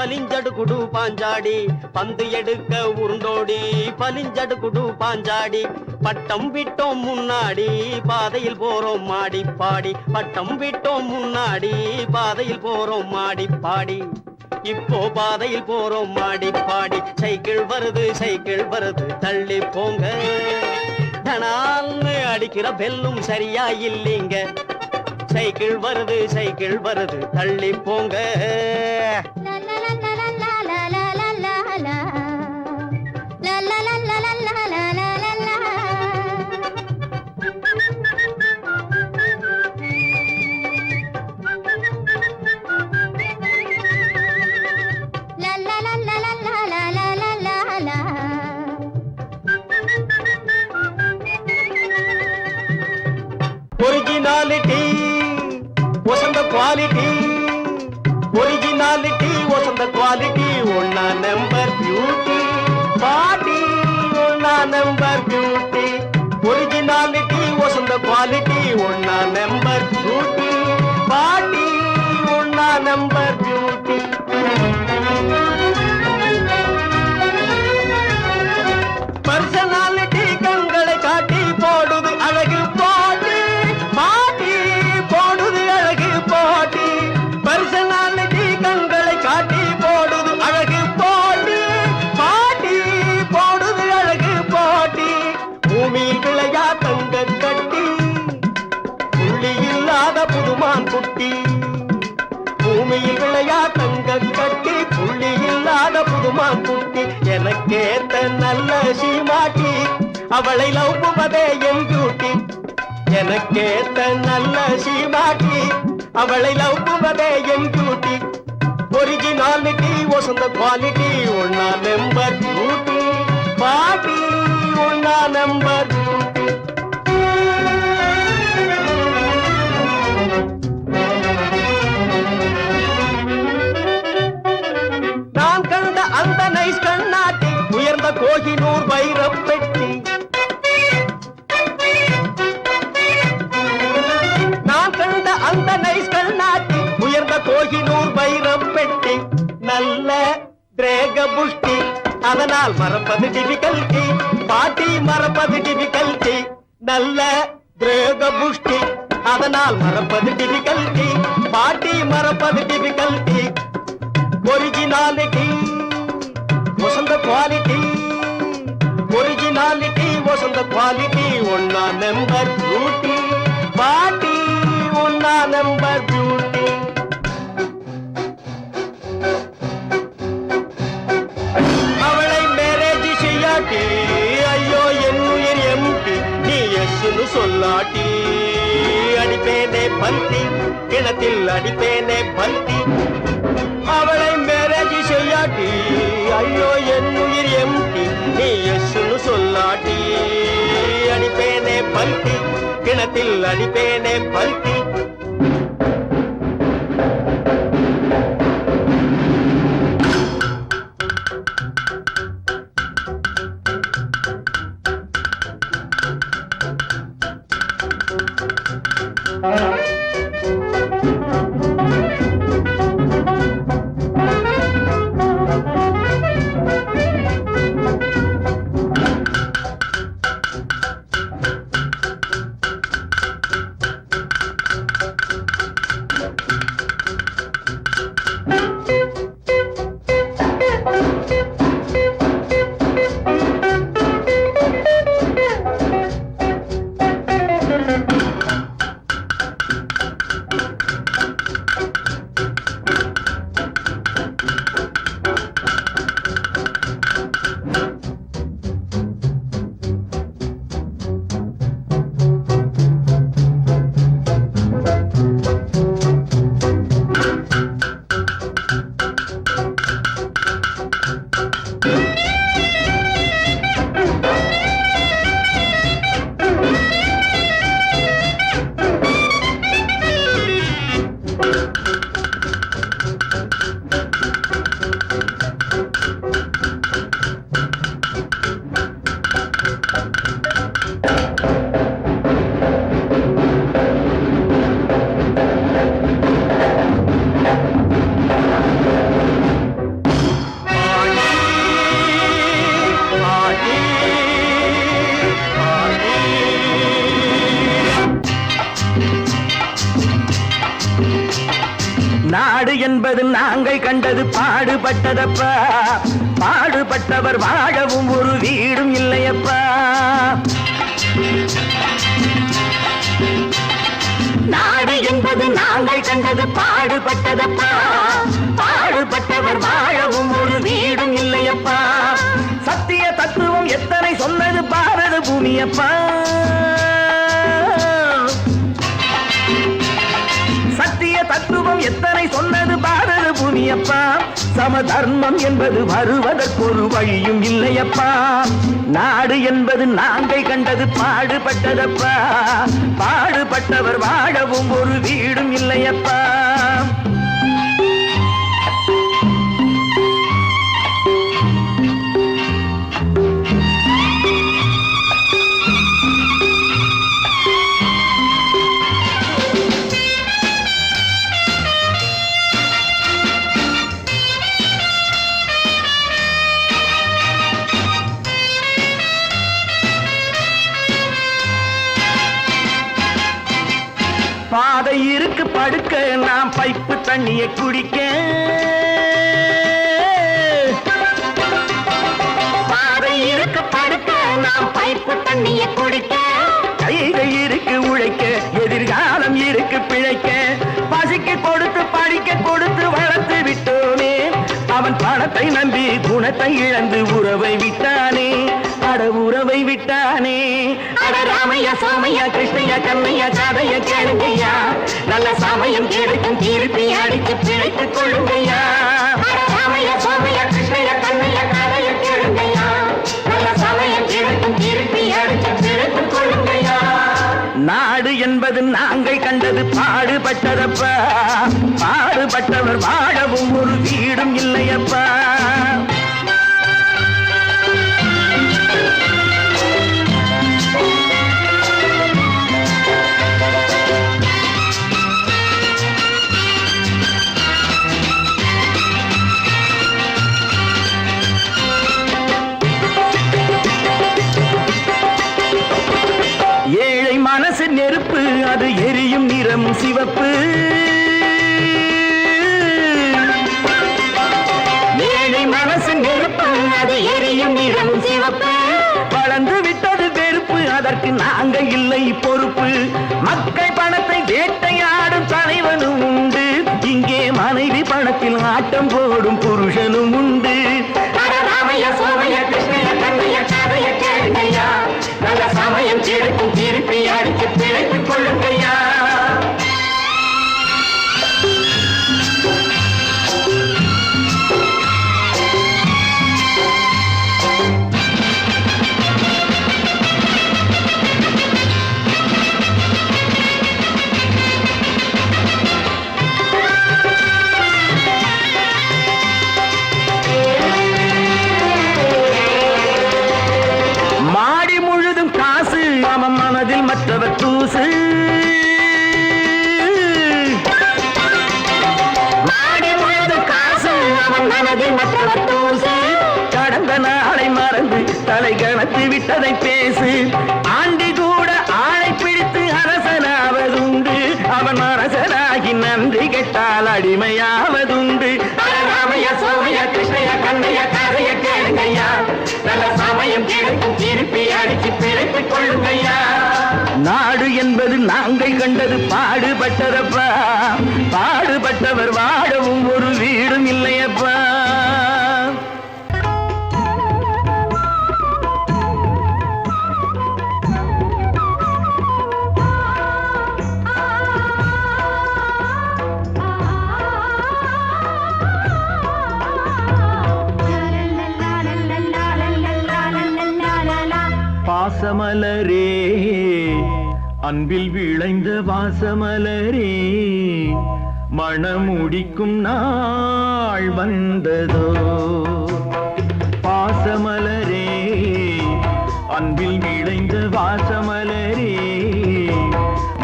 பலிஞ்சடு குடு பாஞ்சாடி பந்து எடுக்க உருண்டோடி பலிஞ்சடு குடு பாஞ்சாடி பட்டம் விட்டோம் முன்னாடி பாதையில் போறோம் மாடி பாடி பட்டம் விட்டோம் முன்னாடி பாதையில் போறோம் மாடி பாடி இப்போ பாதையில் போறோம் மாடி பாடி சைக்கிள் வருது தள்ளி போங்க தனால்னு அடிக்கிற பெல்லும் சரியா இல்லைங்க சைக்கிள் வருது தள்ளி போங்க ஒரிஜினாலிட்டி வசந்த குவாலிட்டி ஒரிஜினாலிட்டி வசந்த குவாலிட்டி ஒன்னா நம்பர் பியூட்டி பாட்டி ஒன்னா நம்பர் பியூட்டி ஒரிஜினாலிட்டி வசந்த குவாலிட்டி ஒன்னா நம்பர் பியூட்டி பாட்டி ஒன்னா நம்பர் பியூட்டி பர்சனாலிட்டி கண்களை காட்டி போடுது அழகு போட்டி பாட்டி போடுது அழகு போட்டி பர்சனாலிட்டி கண்களை காட்டி போடுது அழகு போட்டி பாட்டி போடுது அழகு போட்டி பூமியில் விளையா தங்க கட்டி புள்ளி இல்லாத புதுமான் குட்டி பூமியில் விளையா தங்க கட்டி புள்ளி இல்லாத புதுமான் குட்டி எனக்கேத்த நல்ல சீமாட்டி அவளை லவ்வுவதே என் டியூட்டி எனக்கேத்த நல்ல சீமாட்டி அவளை லவ்வுவதே என் டியூட்டி ஒரிஜினாலிட்டி வசந்த குவாலிட்டி ஒன்னா நம்பர் பியூட்டி பாட்டி ஒன்னா நம்பர் பியூட்டி நான் கண்ட அந்த நைஸ் கண்ணாட்டி உயர்ந்த கோகினூர் வைரப் பெட்டி நான் கண்ட அந்த நைஸ் கண்ணாட்டி உயர்ந்த கோகினூர் வைரப் பெட்டி நல்ல திரேக புஷ்டி அதனால் மறப்பது டிபிகல்டி பாட்டி மறப்பது டிபிகல்டி நல்ல திரேக புஷ்டி அதனால் மறப்பது டிபிகல்டி பாட்டி மறப்பது டிபிகல்டி ஒரிஜினாலிட்டி வசந்த குவாலிட்டி ஒரிஜினாலிட்டி வசந்த குவாலிட்டி ஒன்னா நம்பர் பியூட்டி பாட்டி ஒன்னா நம்பர் பியூட்டி அவளை மேரேஜ் செய்யாட்டி ஐயோ என் உயிர் எம்டி நீ எஸ்னு சொல்லாட்டி அடிப்பேனே பல்டி கிணத்தில் அடிப்பேனே பல்டி அவளை மேரேஜ் செய்யாட்டி ஐயோ என் உயிர் எம்டி நீ எஸ்னு சொல்லாட்டி அடிப்பேனே பல்டி கிணத்தில் அடிப்பேனே பல்டி என்பது நாங்கள் கண்டது பாடுபட்டதப்பா, பாடுபட்டவர் வாழவும் ஒரு வீடும் இல்லையப்பா. நாடு என்பது நாங்கள் கண்டது பாடுபட்டதப்பா, பாடுபட்டவர் வாழவும் ஒரு வீடும் இல்லையப்பா. சத்திய தத்துவம் எத்தனை சொன்னது பாரத பூமியப்பா, சத்திய தத்துவம் எத்தனை சொன்னது பாரத பூமியப்பா. சமதர்மம் என்பது வருவதற்கு ஒரு வழியும் இல்லையப்பா. நாடு என்பது நாங்கள் கண்டது பாடுபட்டதப்பா, பாடுபட்டவர் வாழவும் ஒரு வீடும் இல்லையப்பா. பாதை இருக்கு படுக்க, நாம் பைப்பு தண்ணியை குடிக்க. பாதை இருக்கு படுக்க, நாம் பைப்பு தண்ணியை குடிக்க. கைகள் இருக்கு உழைக்க, எதிர்காலம் இருக்கு பிழைக்க. பசிக்கு கொடுத்து படிக்க கொடுத்து வளர்த்து விட்டோனே, அவன் பணத்தை நம்பி குணத்தை இழந்து உறவை விட்டானே, அட உறவை விட்டானே. அட ராமையா சோமையா கிருஷ்ணையா கண்ணையா கதைய கேளுங்கய்யா, நல்ல சமயம் கிடைக்கும் திருப்பி அடித்து பிழைத்துக் கொள்ளுங்கய்யா. ராமையா சோமையா கிருஷ்ணையா கண்ணையா கதைய கேளுங்கய்யா, நல்ல சமயம் கிடைக்கும் திருப்பி அடித்து பிழைத்துக் கொள்ளுங்கய்யா. நாடு என்பது நாங்கள் கண்டது பாடுபட்டதப்பா, பாடுபட்டவர் வாழவும் ஒரு வீடும் இல்லையப்பா. ஏழை மனசு நெருப்பு, அது எரியும் நிறம் சிவப்பு. ஏழை மனசு நெருப்பு, அது எரியும் நிறம் சிவப்பு. வளர்ந்து விட்டது வெறுப்பு, அதற்கு நாங்கள் இல்லை பொறுப்பு. மக்கள் பணத்தை வேட்டையாடும் தலைவனும் உண்டு, இங்கே மனைவி பணத்தில் ஆட்டம் போடும் புருஷனும் உண்டு. ராமையா சோமையா கிருஷ்ணையா கண்ணையா கதைய கேளுங்கய்யா, நல்ல சமயம் கிடைக்கும் திருப்பி அடித்து பிழைத்துக் கொள்ளுங்கய்யா. மனதில் மற்றவர் தூசு, மாடி முழுது காசு, அவன் மனதில் மற்றவர் தூசு. கடந்த நாளை மறந்து தலை கணத்து விட்டதை பேசு. ஆண்டி கூட ஆளை பிடித்து அரசனாவதுண்டு, அவன் அரசனாகி நன்றி கெட்டால் அடிமையாவதுண்டு. ராமையா சோமையா கிருஷ்ணையா கண்ணையா கதைய கேளுங்கய்யா, நல்ல சமயம் கிடைக்கும் திருப்பி அடிச்சு பிழைத்துக் கொள்ளுங்கய்யா. நாடு என்பது நாங்கள் கண்டது பாடுபட்டதப்பா, பாடுபட்டவர் வாழவும் ஒரு வீடும் இல்லையப்பா. பாசமலரே அன்பில் விளைந்த வாசமலரே, மணமுடிக்கும் நாள் வந்ததோ. பாசமலரே அன்பில் விளைந்த வாசமலரே,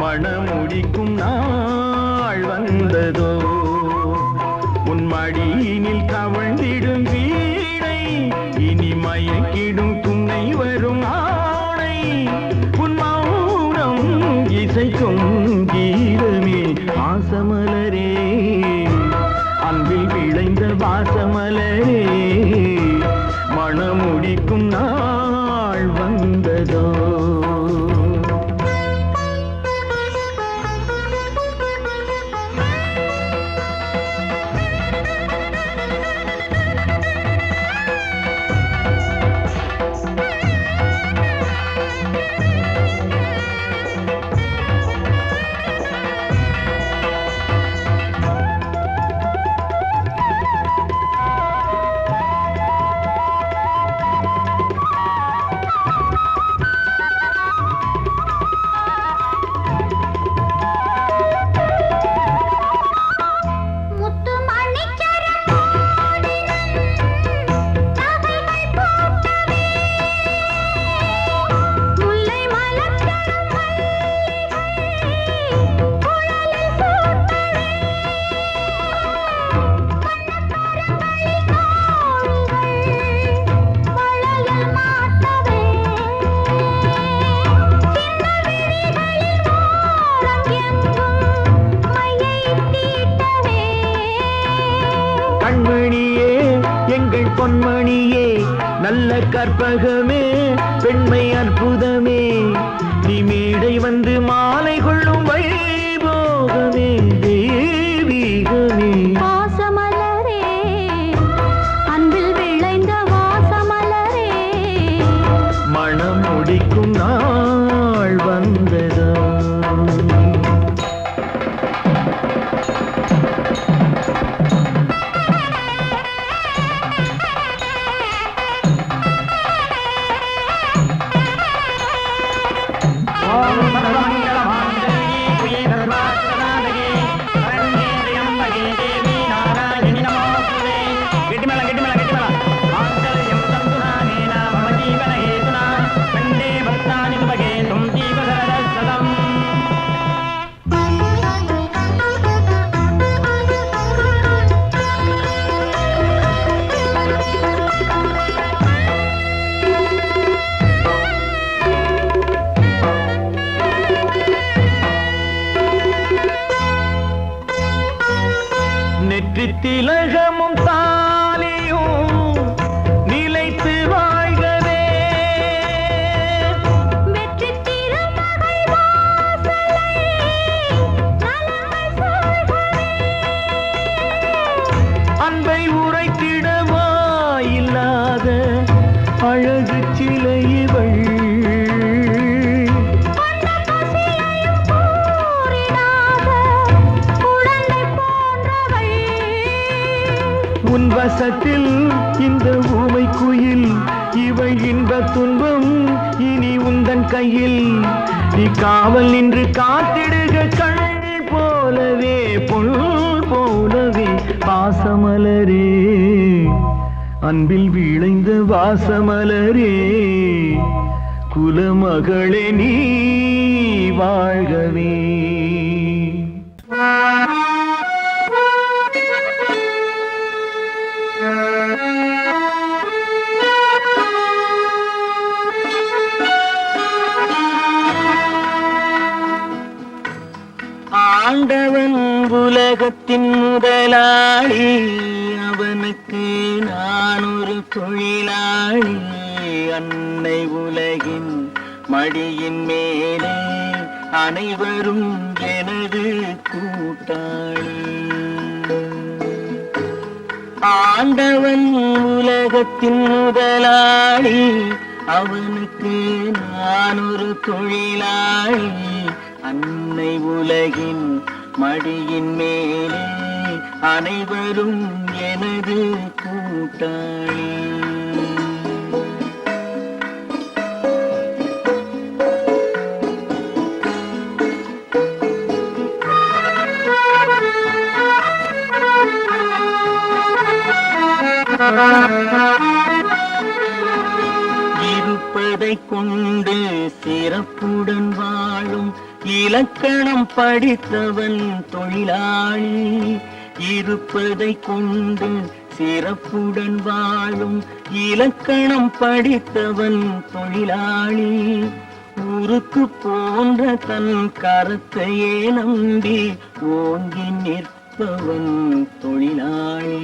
மணமுடிக்கும் நாள் வந்ததோ. உன் மடியினில் கவழ்ந்திடும் வீணை, இனி மயக்கிடும் துணை வரும் ஆணை. உன் மௌனம் இசைக்கும் கீதமே பாசமலரே, கன்னிகையே நல்ல கற்பகமே பெண்மை அற்புதமே நீ மேடை வந்து மாலை கொள்ளும் வைபோகமே தெய்வீகமே வாசமலரே அன்பில் விளைந்த வாசமலரே மனம் முடிக்கும் நாள் வந்ததோ திலகமும் தாலியும் நிலைத்து வாழ்கவே வெற்றி திருமகள் வாசலை நலங்கள் சூழ்கவே அன்பை உரைத்திடவாயில்லாத அழகு சிலை இவள் உன் வசத்தில் இந்த ஊமை குயில் இவள் இன்ப துன்பம் இனி உந்தன் கையில் நீ காவல் நின்று காத்திடுக கண் போலவே பொன் போலவே வாசமலரே அன்பில் விளைந்த வாசமலரே குலமகளே நீ வாழ்கவே ஆண்டவன் உலகத்தின் முதலாளி அவனுக்கு நான் ஒரு தொழிலாளி அன்னை உலகின் மடியின் மேலே அனைவரும் எனது கூட்டாளி ஆண்டவன் உலகத்தின் முதலாளி அவனுக்கு நான் ஒரு தொழிலாளி அன்னை உலகின் மடியின் மேலே அனைவரும் எனது கூட்டாளி இருப்பதை கொண்டு சிறப்புடன் வாழும் இலக்கணம் படித்தவன் தொழிலாளி இருப்பதை கொண்டு சிறப்புடன் வாழும் இலக்கணம் படித்தவன் தொழிலாளி உருக்கு போன்ற தன் கருத்தையே நம்பி ஓங்கி நிற்பவன் தொழிலாளி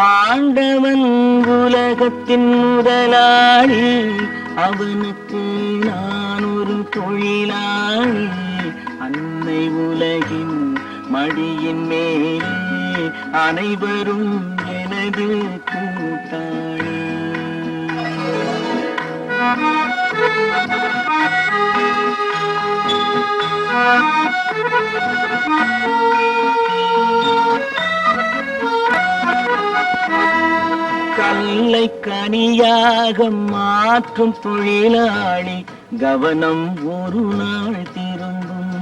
ஆண்டவன் உலகத்தின் முதலாளி அவனுக்கு நான் ஒரு தொழிலாளி அன்னை உலகின் மடியின் மேலே அனைவரும் எனது கூட்டாளி கல்லை கனியாக மாற்றும் தொழிலாளி கவனம் ஒரு நாள் திரும்பும்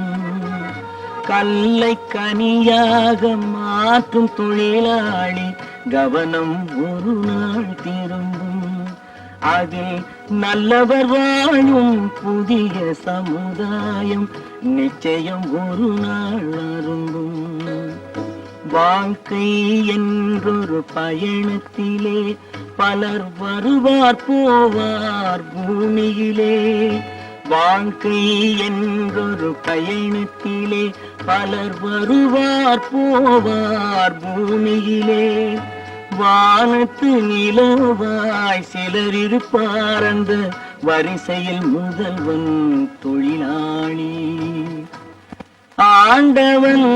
கல்லை கனியாக மாற்றும் தொழிலாளி கவனம் ஒரு நாள் திரும்பும் அதில் நல்லவர் வாழும் புதிய சமுதாயம் நிச்சயம் ஒரு நாள் அரும்பும் வாழ்க்கை என்றொரு பயணத்திலே பலர் வருவார் போவார் பூமியிலே வாழ்க்கை என்றொரு பயணத்திலே பலர் வருவார் போவார் பூமியிலே வானத்து நிலவாய் சிலர் இருப்பார் அந்த வரிசையில் முதல்வன் தொழிலாளி ஆண்டவன்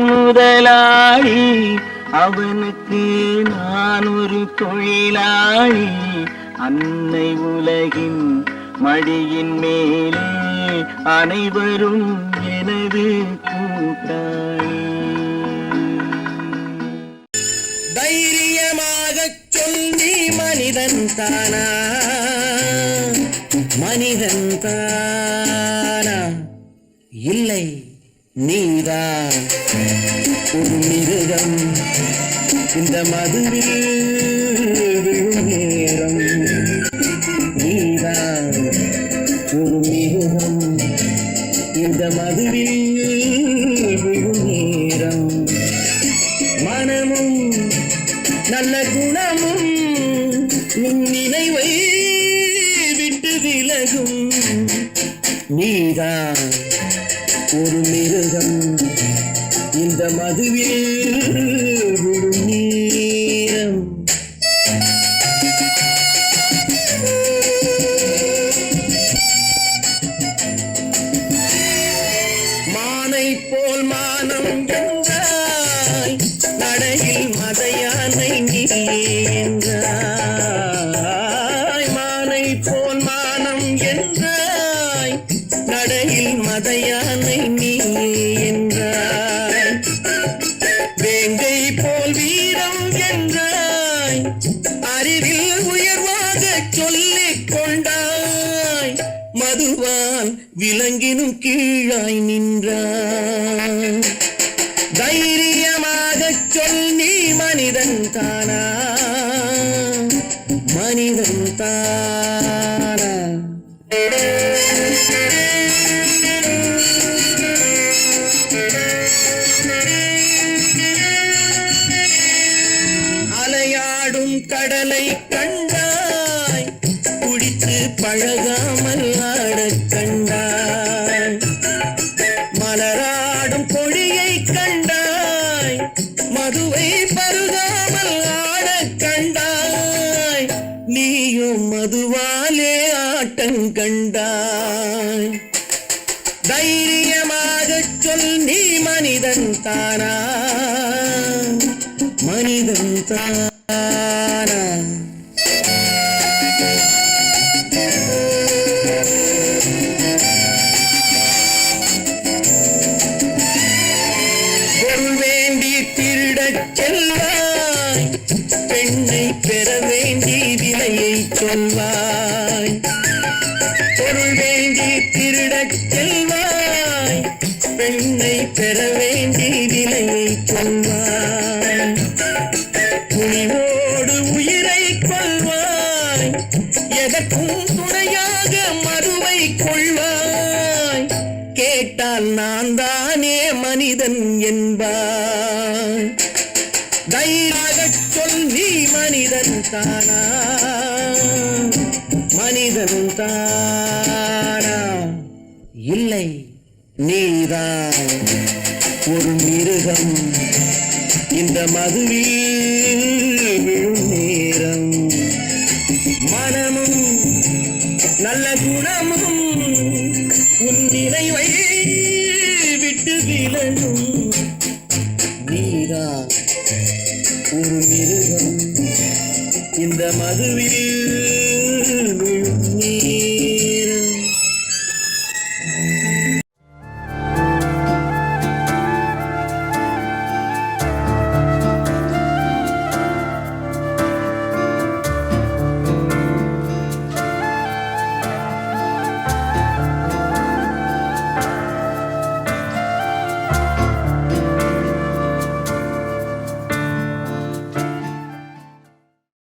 முதலாளி அவனுக்கு நான் ஒரு தொழிலாளி அன்னை உலகின் மடியின் மேலே அனைவரும் எனது கூட்டாளி தைரியமாகச் சொல்லி மனிதன் தானா மனிதன் தானா இல்லை நீதான் ஒரு மிருகம் இந்த மதுவில் விழும் நேரம் நீதான் ஒரு மிருகம் இந்த மதுவில் விழும் நேரம் மனமும் நல்ல குணமும் உன் நினைவை விட்டு விலகும் நீதான் ஒரு மிருகம் இந்த மதுவில் விழும் நேரம் மானை போல் மானம் என்றாய் நடையில் மதையானை நீ என்றாய் மானை போல் மானம் என்றாய் நடையில் மதையானை நீ என்றாய் வேங்கை போல் வீரம் என்றாய் அறிவில் உயர்வாக சொல்லிக் கொண்டாய் மதுவால் விலங்கினும் கீழாய் நின்றாய் தைரியமாகச் சொல் நீ மனிதன் தானா மனிதன் தானா அலையாடும் கடலை கண்டாய் குடித்து பழகாமல் ஆடக் கண்டாய் மலராடும் கொடியை கண்டாய் மதுவை பருகாமல் ஆடக் கண்டாய் நீயும் மதுவாலே ஆட்டம் கண்டாய் தைரியமாகச் சொல் நீ மனிதன் தானா மனிதன் தானா பொருள் வேண்டி திருடச் செல்வாய் பெண்ணை பெற வேண்டி விலையை சொல்வாய் பொருள் வேண்டி திருடச் செல்வாய் பெண்ணை பெற வேண்டி விலையை சொல்வாய் துணிவோடு உயிரை கொள்வாய் எதற்கும் துணையாக மறுவை கொள்வாய் கேட்டால் நான் தானே மனிதன் என்பாய் தைரியமாகச் சொல் நீ மனிதன் தானா மனிதன் தானா இல்லை நீதான் ஒரு மிருகம் இந்த மதுவில் விழும் நேரம் மனமும் நல்ல குணமும் உன் நினைவை விட்டு விலகும் நீதான் ஒரு மிருகம் இந்த மதுவில் விழும்